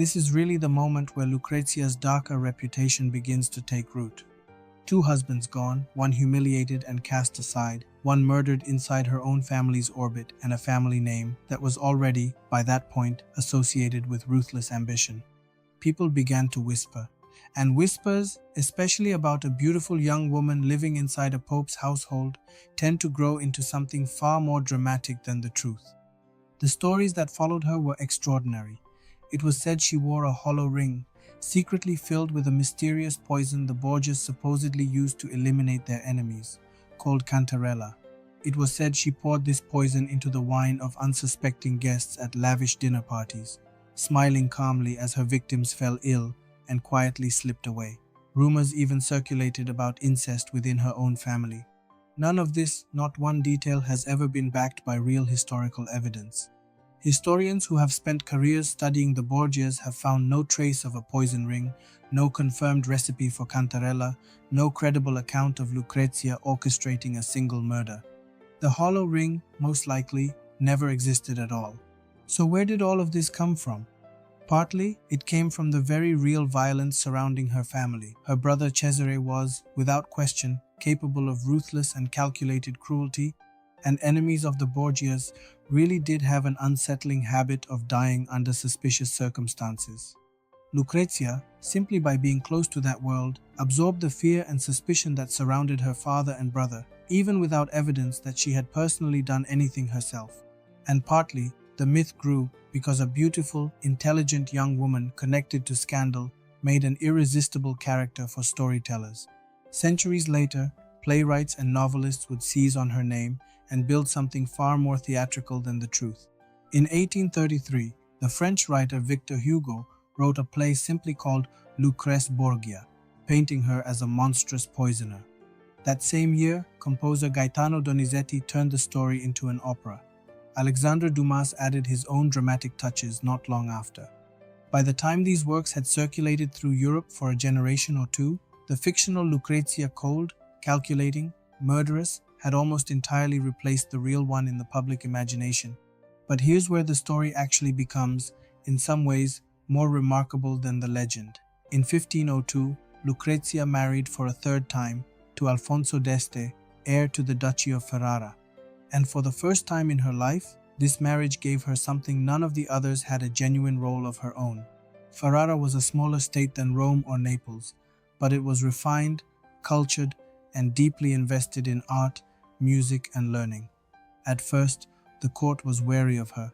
This is really the moment where Lucrezia's darker reputation begins to take root. Two husbands gone, one humiliated and cast aside, one murdered inside her own family's orbit, and a family name that was already, by that point, associated with ruthless ambition. People began to whisper, and whispers, especially about a beautiful young woman living inside a pope's household, tend to grow into something far more dramatic than the truth. The stories that followed her were extraordinary. It was said she wore a hollow ring, secretly filled with a mysterious poison the Borgias supposedly used to eliminate their enemies, called cantarella. It was said she poured this poison into the wine of unsuspecting guests at lavish dinner parties, smiling calmly as her victims fell ill and quietly slipped away. Rumors even circulated about incest within her own family. None of this, not one detail, has ever been backed by real historical evidence. Historians who have spent careers studying the Borgias have found no trace of a poison ring, no confirmed recipe for cantarella, no credible account of Lucrezia orchestrating a single murder. The hollow ring, most likely, never existed at all. So where did all of this come from? Partly, it came from the very real violence surrounding her family. Her brother Cesare was, without question, capable of ruthless and calculated cruelty, and enemies of the Borgias really did have an unsettling habit of dying under suspicious circumstances. Lucrezia, simply by being close to that world, absorbed the fear and suspicion that surrounded her father and brother, even without evidence that she had personally done anything herself. And partly, the myth grew because a beautiful, intelligent young woman connected to scandal made an irresistible character for storytellers. Centuries later, playwrights and novelists would seize on her name and build something far more theatrical than the truth. In 1833, the French writer Victor Hugo wrote a play simply called Lucrezia Borgia, painting her as a monstrous poisoner. That same year, composer Gaetano Donizetti turned the story into an opera. Alexandre Dumas added his own dramatic touches not long after. By the time these works had circulated through Europe for a generation or two, the fictional Lucrezia, cold, calculating, murderous, had almost entirely replaced the real one in the public imagination. But here's where the story actually becomes, in some ways, more remarkable than the legend. In 1502, Lucrezia married for a third time to Alfonso d'Este, heir to the Duchy of Ferrara. And for the first time in her life, this marriage gave her something none of the others had: a genuine role of her own. Ferrara was a smaller state than Rome or Naples, but it was refined, cultured, and deeply invested in art, music, and learning. At first, the court was wary of her.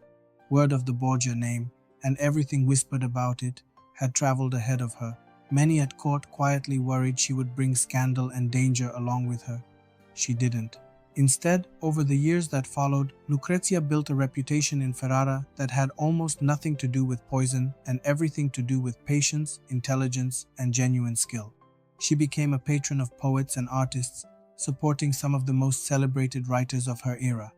Word of the Borgia name, and everything whispered about it, had traveled ahead of her. Many at court quietly worried she would bring scandal and danger along with her. She didn't. Instead, over the years that followed, Lucrezia built a reputation in Ferrara that had almost nothing to do with poison and everything to do with patience, intelligence, and genuine skill. She became a patron of poets and artists, supporting some of the most celebrated writers of her era.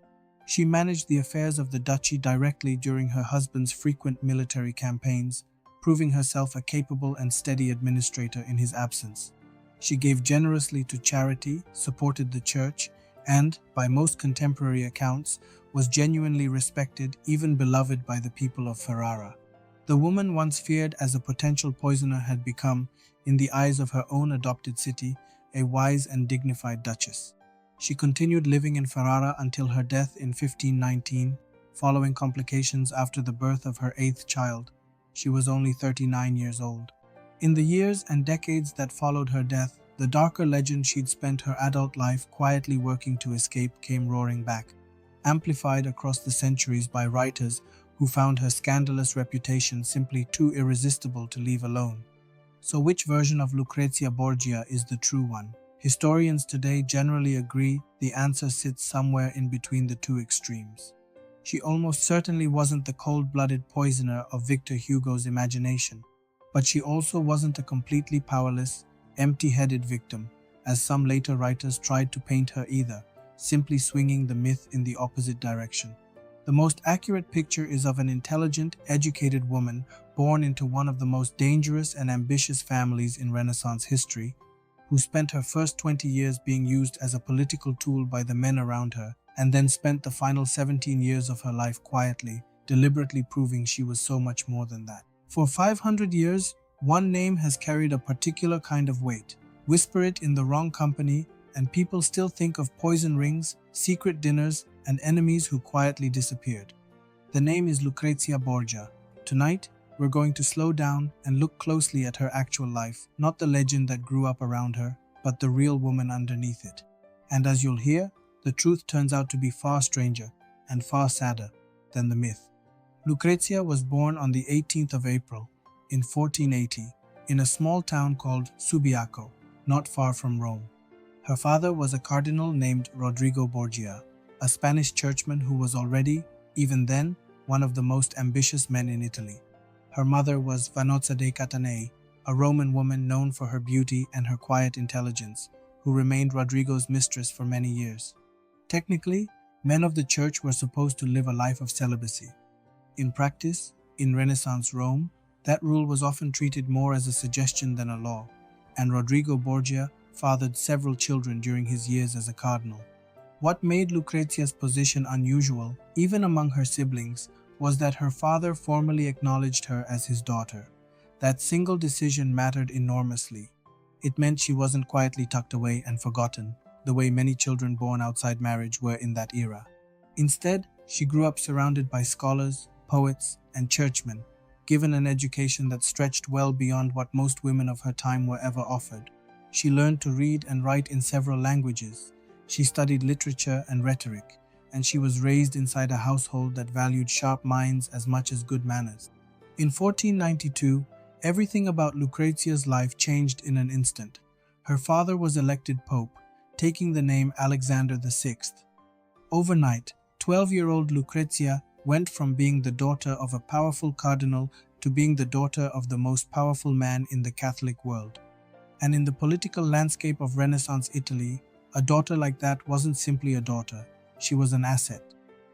She managed the affairs of the duchy directly during her husband's frequent military campaigns, proving herself a capable and steady administrator in his absence. She gave generously to charity, supported the church, and, by most contemporary accounts, was genuinely respected, even beloved by the people of Ferrara. The woman once feared as a potential poisoner had become, in the eyes of her own adopted city, a wise and dignified duchess. She continued living in Ferrara until her death in 1519, following complications after the birth of her eighth child. She was only 39 years old. In the years and decades that followed her death, the darker legend she'd spent her adult life quietly working to escape came roaring back, amplified across the centuries by writers who found her scandalous reputation simply too irresistible to leave alone. So which version of Lucrezia Borgia is the true one? Historians today generally agree the answer sits somewhere in between the two extremes. She almost certainly wasn't the cold-blooded poisoner of Victor Hugo's imagination, but she also wasn't a completely powerless, empty-headed victim, as some later writers tried to paint her either, simply swinging the myth in the opposite direction. The most accurate picture is of an intelligent, educated woman born into one of the most dangerous and ambitious families in Renaissance history, who spent her first 20 years being used as a political tool by the men around her, and then spent the final 17 years of her life quietly, deliberately proving she was so much more than that. For 500 years, one name has carried a particular kind of weight. Whisper it in the wrong company, and people still think of poison rings, secret dinners, and enemies who quietly disappeared. The name is Lucrezia Borgia. Tonight, we're going to slow down and look closely at her actual life, not the legend that grew up around her, but the real woman underneath it. And as you'll hear, the truth turns out to be far stranger and far sadder than the myth. Lucrezia was born on the 18th of April in 1480 in a small town called Subiaco, not far from Rome. Her father was a cardinal named Rodrigo Borgia, a Spanish churchman who was already, even then, one of the most ambitious men in Italy. Her mother was Vanozza de Catanei, a Roman woman known for her beauty and her quiet intelligence, who remained Rodrigo's mistress for many years. Technically, men of the church were supposed to live a life of celibacy. In practice, in Renaissance Rome, that rule was often treated more as a suggestion than a law, and Rodrigo Borgia fathered several children during his years as a cardinal. What made Lucrezia's position unusual, even among her siblings, was that her father formally acknowledged her as his daughter. That single decision mattered enormously. It meant she wasn't quietly tucked away and forgotten, the way many children born outside marriage were in that era. Instead, she grew up surrounded by scholars, poets, and churchmen, given an education that stretched well beyond what most women of her time were ever offered. She learned to read and write in several languages. She studied literature and rhetoric, and she was raised inside a household that valued sharp minds as much as good manners. In 1492, everything about Lucrezia's life changed in an instant. Her father was elected pope, taking the name Alexander VI. Overnight, 12-year-old Lucrezia went from being the daughter of a powerful cardinal to being the daughter of the most powerful man in the Catholic world. And in the political landscape of Renaissance Italy, a daughter like that wasn't simply a daughter. She was an asset,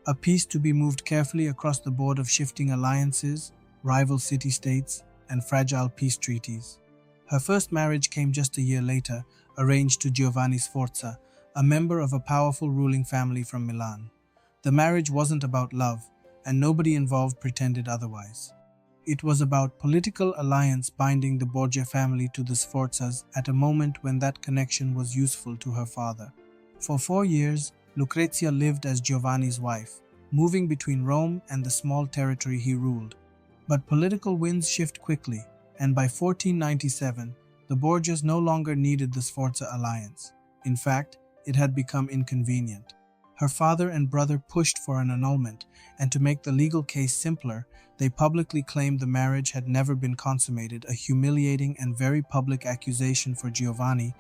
a piece to be moved carefully across the board of shifting alliances, rival city-states, and fragile peace treaties. Her first marriage came just a year later, arranged to Giovanni Sforza, a member of a powerful ruling family from Milan. The marriage wasn't about love, and nobody involved pretended otherwise. It was about political alliance binding the Borgia family to the Sforzas at a moment when that connection was useful to her father. For 4 years, Lucrezia lived as Giovanni's wife, moving between Rome and the small territory he ruled. But political winds shift quickly, and by 1497, the Borgias no longer needed the Sforza alliance. In fact, it had become inconvenient. Her father and brother pushed for an annulment, and to make the legal case simpler, they publicly claimed the marriage had never been consummated, a humiliating and very public accusation for Giovanni,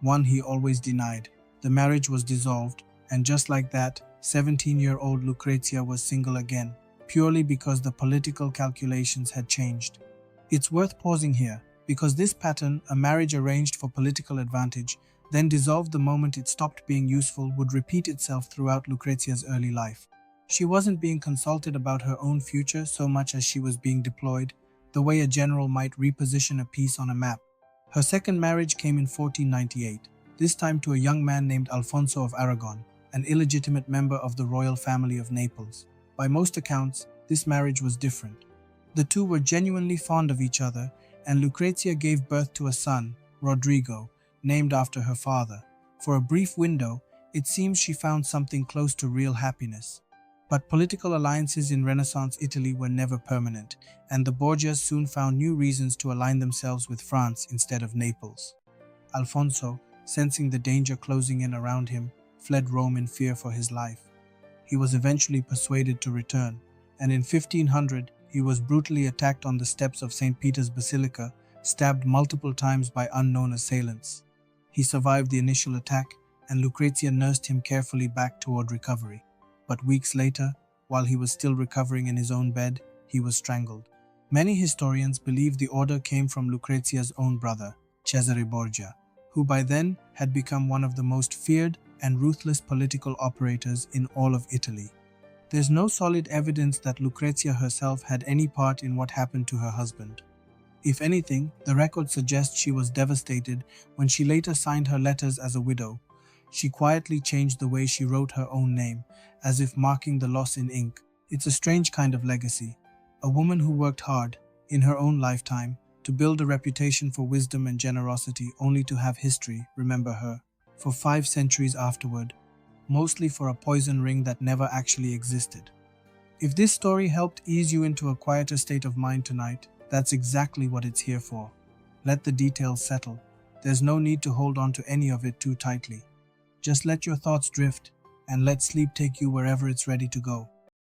one he always denied. The marriage was dissolved, and just like that, 17-year-old Lucrezia was single again, purely because the political calculations had changed. It's worth pausing here, because this pattern, a marriage arranged for political advantage, then dissolved the moment it stopped being useful, would repeat itself throughout Lucrezia's early life. She wasn't being consulted about her own future so much as she was being deployed, the way a general might reposition a piece on a map. Her second marriage came in 1498, this time to a young man named Alfonso of Aragon, an illegitimate member of the royal family of Naples. By most accounts, this marriage was different. The two were genuinely fond of each other, and Lucrezia gave birth to a son, Rodrigo, named after her father. For a brief window, it seems she found something close to real happiness. But political alliances in Renaissance Italy were never permanent, and the Borgias soon found new reasons to align themselves with France instead of Naples. Alfonso, sensing the danger closing in around him, fled Rome in fear for his life. He was eventually persuaded to return, and in 1500 he was brutally attacked on the steps of St. Peter's Basilica, stabbed multiple times by unknown assailants. He survived the initial attack, and Lucrezia nursed him carefully back toward recovery. But weeks later, while he was still recovering in his own bed, he was strangled. Many historians believe the order came from Lucrezia's own brother, Cesare Borgia, who by then had become one of the most feared and ruthless political operators in all of Italy. There's no solid evidence that Lucrezia herself had any part in what happened to her husband. If anything, the record suggests she was devastated when she later signed her letters as a widow. She quietly changed the way she wrote her own name, as if marking the loss in ink. It's a strange kind of legacy. A woman who worked hard, in her own lifetime, to build a reputation for wisdom and generosity, only to have history remember her for 5 centuries afterward, mostly for a poison ring that never actually existed. If this story helped ease you into a quieter state of mind tonight, that's exactly what it's here for. Let the details settle. There's no need to hold on to any of it too tightly. Just let your thoughts drift, and let sleep take you wherever it's ready to go.